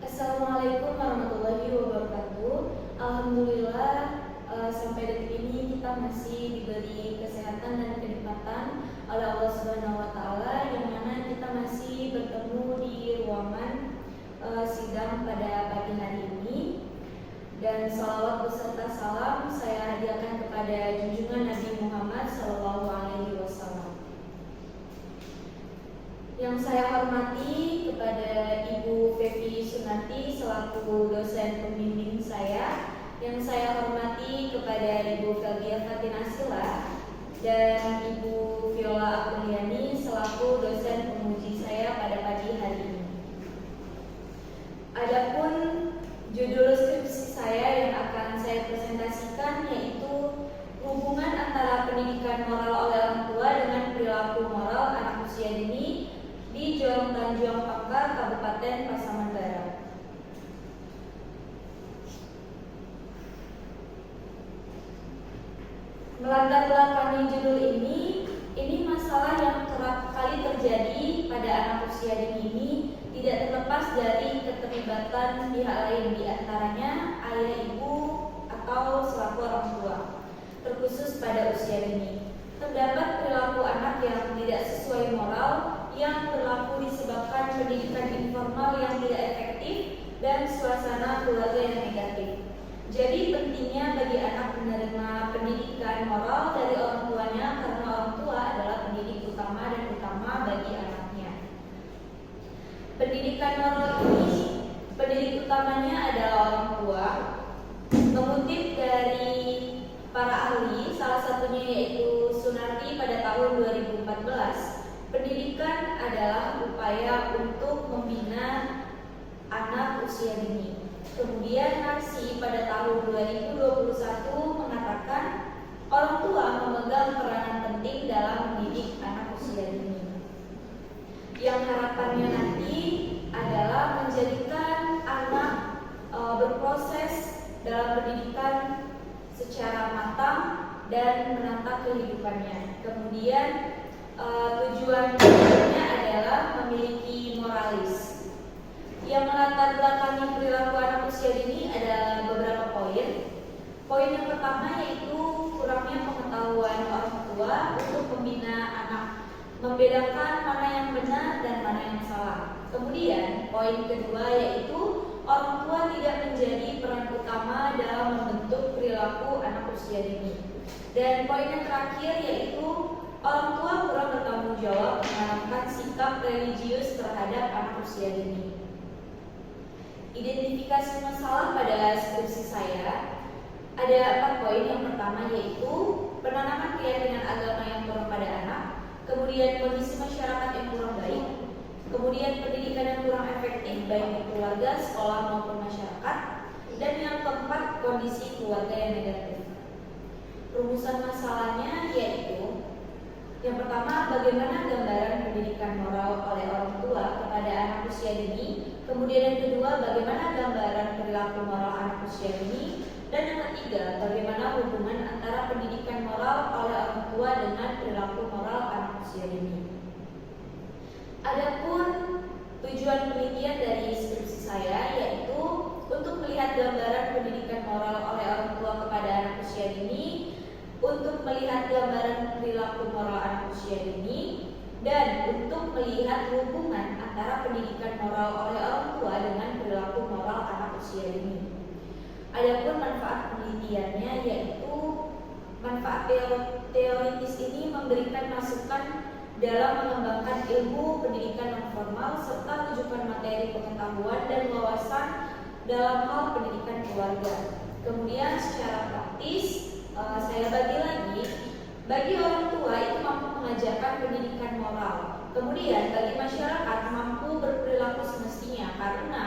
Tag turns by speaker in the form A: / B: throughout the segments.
A: Assalamualaikum warahmatullahi wabarakatuh. Alhamdulillah, sampai detik ini kita masih diberi kesehatan dan kenikmatan oleh Allah Subhanahu wa Ta'ala, yang mana kita masih bertemu di ruangan sidang pada pagi hari ini. Dan salawat beserta salam saya hadiahkan kepada junjungan Nabi Muhammad SAW. Yang saya hormati kepada Ibu Fevi Sunarti selaku dosen pembimbing saya, yang saya hormati kepada Ibu Felgia Fatinasila dan Ibu Viola Akuliani selaku dosen penguji saya pada pagi hari ini. Adapun judul skripsi saya yang akan saya presentasikan yaitu hubungan antara pendidikan moral oleh orang tua dengan perilaku moral anak usia dini di Jorong Tanjuang Pangkal, Kabupaten Pasaman Barat. Melatar belakangi judul ini masalah yang kerap kali terjadi pada anak usia dini ini tidak terlepas dari keterlibatan pihak lain, di antaranya ayah, ibu, atau selaku orang tua. Terkhusus pada usia dini, terdapat perilaku anak yang tidak sesuai moral yang berlaku disebabkan pendidikan informal yang tidak efektif dan suasana keluarga yang negatif. Jadi pentingnya bagi anak menerima pendidikan moral dari orang tuanya, karena orang tua adalah pendidik utama dan utama bagi anaknya. Pendidikan moral ini, pendidik utamanya adalah orang tua. Mengutip dari para ahli, salah satunya yaitu Sunarti pada tahun 2014, pendidikan adalah upaya untuk membina anak usia dini. Kemudian Narsi pada tahun 2021 mengatakan orang tua memegang peranan penting dalam mendidik anak usia dini, yang harapannya nanti adalah menjadikan anak berproses dalam pendidikan secara matang dan menata kehidupannya. Kemudian tujuan berikutnya adalah memiliki moralis. Yang melatar belakangi perilaku anak usia dini ada beberapa poin. Poin yang pertama yaitu kurangnya pengetahuan orang tua untuk membina anak, membedakan mana yang benar dan mana yang salah. Kemudian poin kedua yaitu orang tua tidak menjadi peran utama dalam membentuk perilaku anak usia dini. Dan poin yang terakhir yaitu orang tua kurang bertanggung jawab menanamkan sikap religius terhadap anak usia dini. Identifikasi masalah pada skripsi saya ada 4 poin. Yang pertama yaitu penanaman keyakinan agama yang kurang pada anak, kemudian kondisi masyarakat yang kurang baik, kemudian pendidikan yang kurang efektif baik di keluarga, sekolah maupun masyarakat, dan yang keempat kondisi keluarga yang negatif. Rumusan masalahnya yaitu yang pertama, bagaimana gambaran pendidikan moral oleh orang tua kepada anak usia dini. Kemudian yang kedua, bagaimana gambaran perilaku moral anak usia dini. Dan yang ketiga, bagaimana hubungan antara pendidikan moral oleh orang tua dengan perilaku moral anak usia dini. Adapun tujuan penelitian dari skripsi saya yaitu untuk melihat gambaran pendidikan moral oleh orang tua kepada anak usia dini, untuk melihat gambaran perilaku moral anak usia dini, dan untuk melihat hubungan antara pendidikan moral oleh orang tua dengan perilaku moral anak usia dini. Adapun manfaat penelitiannya yaitu manfaat teoritis ini memberikan masukan dalam mengembangkan ilmu pendidikan non formal serta rujukan materi pengetahuan dan wawasan dalam hal pendidikan keluarga. Kemudian secara praktis saya bagi lagi, bagi orang tua itu mampu mengajarkan pendidikan moral. Kemudian bagi masyarakat mampu berperilaku semestinya, karena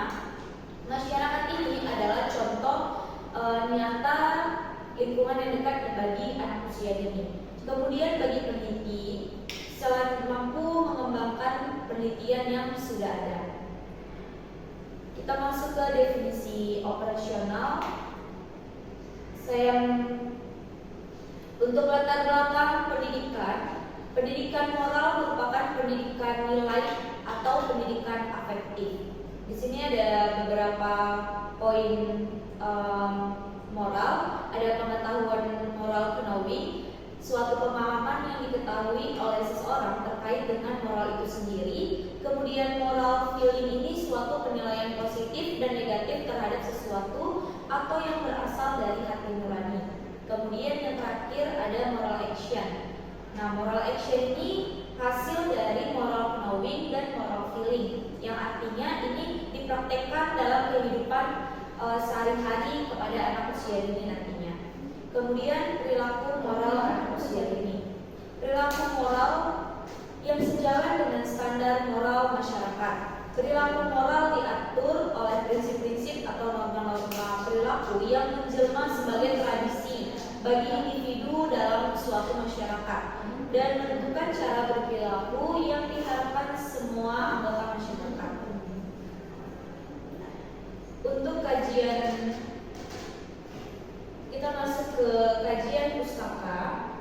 A: masyarakat ini adalah contoh nyata lingkungan yang dekat bagi anak usia dini. Kemudian bagi peneliti, selain mampu mengembangkan penelitian yang sudah ada. Kita masuk ke definisi operasional. Untuk latar belakang pendidikan moral merupakan pendidikan nilai atau pendidikan afektif. Di sini ada beberapa poin moral, ada pengetahuan moral knowing, suatu pemahaman yang diketahui oleh seseorang terkait dengan moral itu sendiri. Kemudian moral feeling ini suatu penilaian positif dan negatif terhadap sesuatu atau yang berasal dari hati nurani. Kemudian yang terakhir ada moral action. Nah, moral action ini hasil dari moral knowing dan moral feeling, yang artinya ini dipraktekkan dalam kehidupan sehari-hari kepada anak usia dini nantinya. Kemudian perilaku moral anak usia dini. Perilaku moral yang sejalan dengan standar moral masyarakat. Perilaku moral diatur oleh prinsip-prinsip atau norma-norma perilaku yang menjelma sebagai tradisi bagi individu dalam suatu masyarakat dan menentukan cara berperilaku yang diharapkan semua anggota masyarakat. Untuk kajian, kita masuk ke kajian pustaka.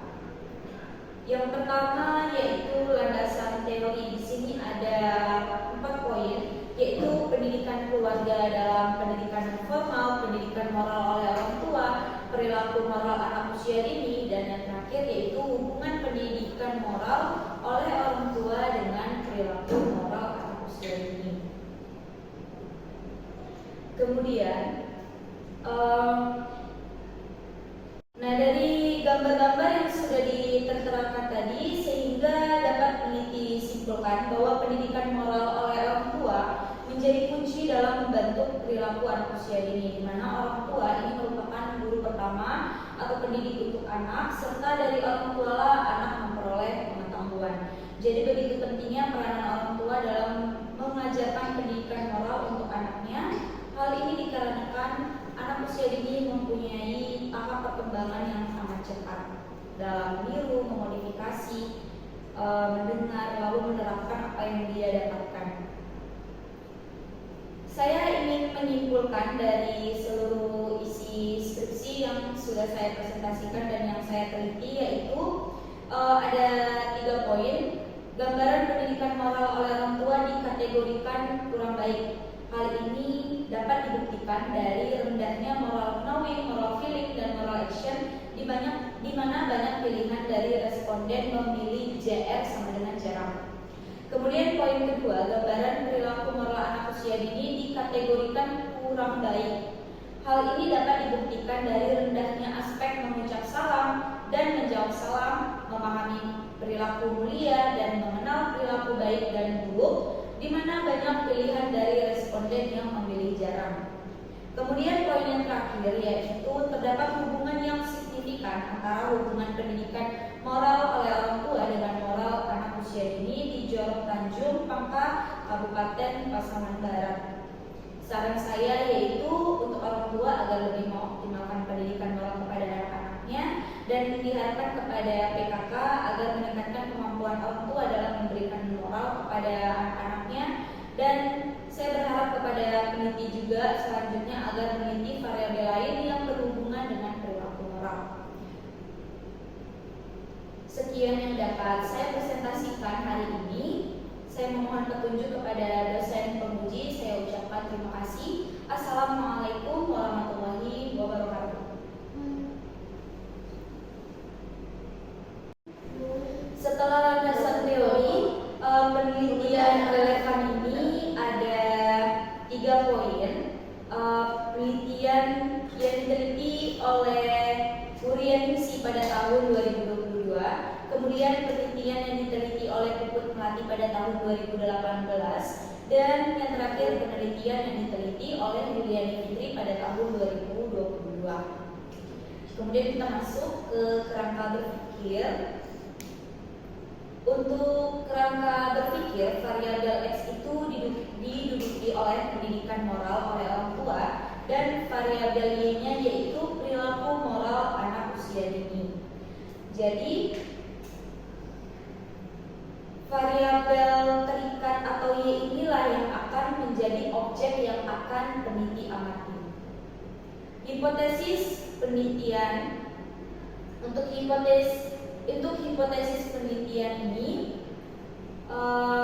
A: Yang pertama yaitu landasan teori. Di sini ada 4 poin, yaitu pendidikan keluarga dalam pendidikan formal, pendidikan moral oleh orang tua, perilaku moral anak usia dini, dan yang terakhir yaitu hubungan pendidikan moral oleh orang tua dengan perilaku moral anak usia dini. Kemudian, nah dari gambar-gambar yang sudah diterterakan tadi, sehingga dapat disimpulkan bahwa pendidikan moral oleh orang tua menjadi kunci dalam membentuk perilaku anak usia dini, di mana orang tua ini merupakan guru pertama atau pendidik untuk anak, serta dari orang tua lah anak memperoleh pengetahuan. Jadi begitu pentingnya peranan orang tua dalam mengajarkan pendidikan moral untuk anaknya. Hal ini dikarenakan anak usia dini mempunyai tahap perkembangan yang sangat cepat dalam meniru, memodifikasi, mendengar, lalu menerapkan apa yang dia dapatkan. Saya ingin menyimpulkan dari seluruh isi skripsi yang sudah saya presentasikan dan yang saya teliti, yaitu ada 3 poin. Gambaran pendidikan moral oleh orang tua dikategorikan kurang baik. Hal ini dapat dibuktikan dari rendahnya moral knowing, moral feeling, dan moral action, di mana banyak pilihan dari responden memilih JR sama dengan jarang. Kemudian poin kedua, gambaran perilaku moral anak usia dini dikategorikan kurang baik. Hal ini dapat dibuktikan dari rendahnya aspek mengucap salam dan menjawab salam, memahami perilaku mulia, dan mengenal perilaku baik dan buruk, di mana banyak pilihan dari responden yang memilih jarang. Kemudian poin yang terakhir yaitu terdapat hubungan yang signifikan antara hubungan pendidikan moral oleh orang tua dengan moral anak usia dini di Jorong Tanjung, Pangka, Kabupaten Pasaman Barat. Saran saya yaitu untuk orang tua agar lebih mengoptimalkan pendidikan moral kepada anak-anaknya, dan diharapkan kepada PKK agar meningkatkan kemampuan orang tua dalam memberikan moral kepada anak-anaknya, dan saya berharap kepada peneliti juga selanjutnya agar meneliti variabel lain yang berhubungan dengan perilaku moral. Sekian yang dapat saya presentasikan hari ini. Saya memohon petunjuk kepada dosen penguji. Saya ucapkan terima kasih. Assalamualaikum warahmatullahi wabarakatuh. Setelah landasan teori, penelitian relevan ini ada 3 poin. Penelitian yang diteliti oleh Urianisi pada tahun 2022, kemudian penelitian yang diteliti oleh Puput Melati pada tahun 2018, dan yang terakhir penelitian yang diteliti oleh Yuliani Fitri pada tahun 2022. Kemudian kita masuk ke kerangka berpikir. Untuk kerangka berpikir, variabel X itu diduduki oleh pendidikan moral oleh orang tua, dan variabel Y-nya yaitu perilaku moral anak usia dini. Jadi variabel terikat atau Y inilah yang akan menjadi objek yang akan peneliti amati. Hipotesis penelitian. Untuk hipotesis penelitian ini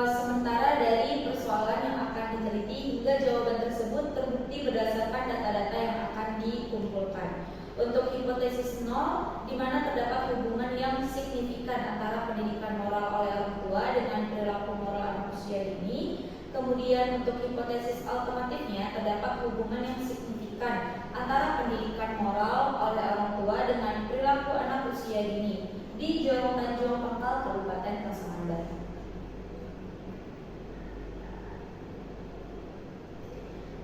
A: sementara dari persoalan yang akan diteliti hingga jawaban tersebut terbukti berdasarkan data-data yang akan dikumpulkan. Untuk hipotesis 0, di mana terdapat hubungan yang signifikan antara pendidikan moral oleh orang tua dengan perilaku moral anak usia dini. Kemudian untuk hipotesis alternatifnya, terdapat hubungan yang signifikan antara pendidikan moral oleh orang tua dengan perilaku anak usia dini di Jorong Tanjung Pangkal, Kabupaten Pasaman Barat.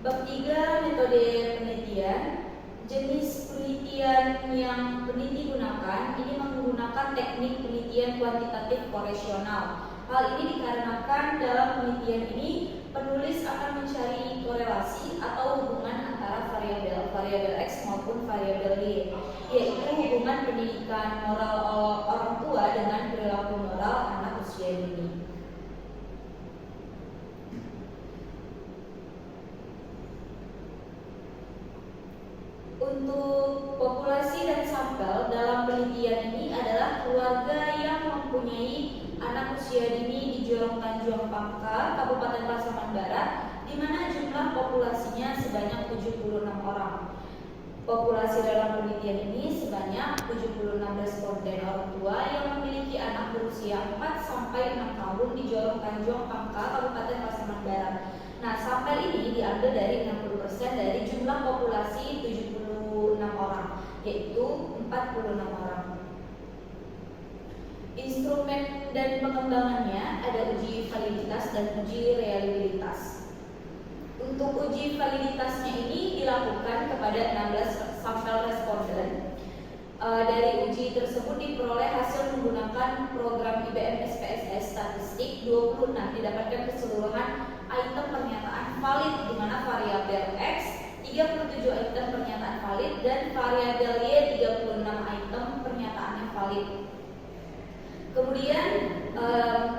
A: Bab 3, metode penelitian. Jenis penelitian yang peneliti gunakan ini menggunakan teknik penelitian kuantitatif koresional. Hal ini dikarenakan dalam penelitian ini penulis akan mencari korelasi atau hubungan antara variabel X maupun variabel Y, yaitu hubungan pendidikan moral orang tua dengan perilaku moral anak usia dini. Untuk populasi dan sampel dalam penelitian ini adalah keluarga yang mempunyai anak usia dini di Jorong Tanjung Pangkal, Kabupaten Pasaman Barat, di mana jumlah populasinya sebanyak 76 orang. Populasi dalam penelitian ini sebanyak 76 responden orang tua yang memiliki anak berusia 4-6 tahun di Jorong Tanjung Pangkal, Kabupaten Pasaman Barat. Nah, sampel ini diambil dari 60% dari jumlah populasi 76 orang, yaitu 46 orang. Instrumen dan pengembangannya ada uji validitas dan uji reliabilitas. Untuk uji validitasnya ini dilakukan kepada 16 sampel responden. Dari uji tersebut diperoleh hasil menggunakan program IBM SPSS statistik 26 didapatkan keseluruhan item pernyataan valid, di mana variabel X 37 item pernyataan valid dan variabel Y 36 item pernyataan yang valid. Kemudian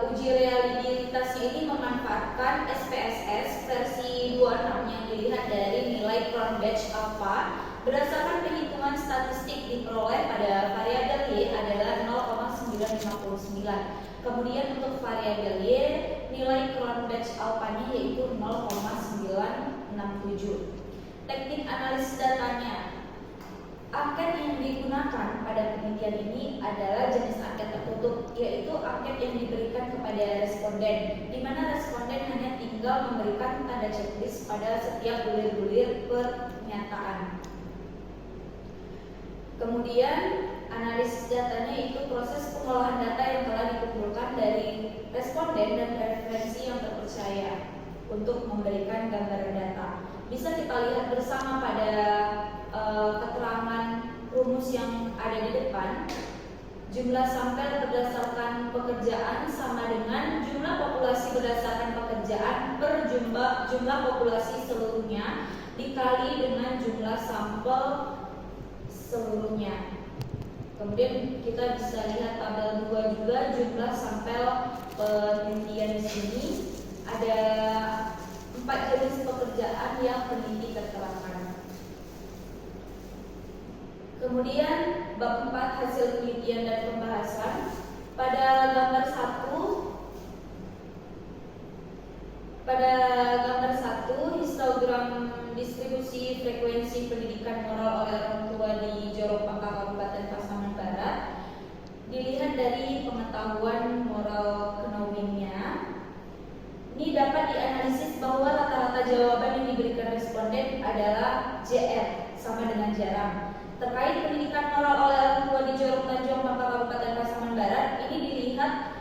A: uji reliabilitasnya ini memanfaatkan SPSS versi 26 yang dilihat dari nilai Cronbach alpha berdasarkan perhitungan statistik diperoleh pada variabel Y adalah 0,959. Kemudian untuk variabel Y nilai Cronbach alpha-nya yaitu 0,967. Teknik analisis datanya. Angket yang digunakan pada penelitian ini adalah jenis angket tertutup, yaitu angket yang diberikan kepada responden, di mana responden hanya tinggal memberikan tanda checklist pada setiap bulir-bulir pernyataan. Kemudian analisis datanya itu proses pengolahan data yang telah dikumpulkan dari responden dan referensi yang terpercaya untuk memberikan gambaran data. Bisa kita lihat bersama pada keterangan rumus yang ada di depan. Jumlah sampel berdasarkan pekerjaan sama dengan jumlah populasi berdasarkan pekerjaan per jumlah populasi seluruhnya dikali dengan jumlah sampel seluruhnya. Kemudian kita bisa lihat tabel 2 juga, jumlah sampel penelitian di sini ada 4 jenis pekerjaan yang peneliti terterangkan. Kemudian bab 4 hasil penelitian dan pembahasan. Pada gambar 1 histogram distribusi frekuensi pendidikan moral oleh orang tua di Jorong Pangkal, Kabupaten Pasaman Barat. Dilihat dari pengetahuan moral knowingnya. Ini dapat dianalisis bahwa rata-rata jawaban yang diberikan responden adalah JR, sama dengan jarang. Terkait pendidikan moral oleh orang tua di Jorong Tanjung Pangkal, Kabupaten Pasaman Barat, ini dilihat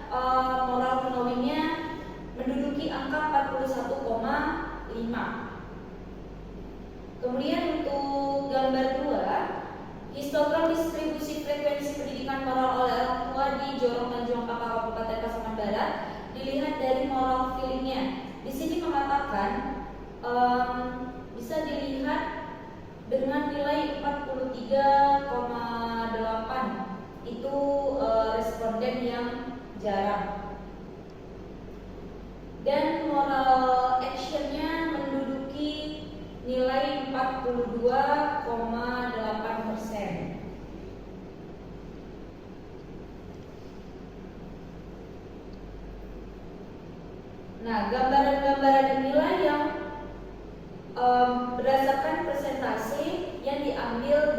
A: moral knowingnya menduduki angka 41,5. Kemudian untuk gambar 2, histogram distribusi frekuensi pendidikan moral oleh orang tua di Jorong Tanjung Pangkal, Kabupaten Pasaman Barat. Dilihat dari moral feelingnya. Di sini mengatakan bisa dilihat dengan nilai 43,8 itu responden yang jarang. Dan moral actionnya menduduki nilai 42,8%. Nah, gambaran-gambaran inilah yang berdasarkan presentasi yang diambil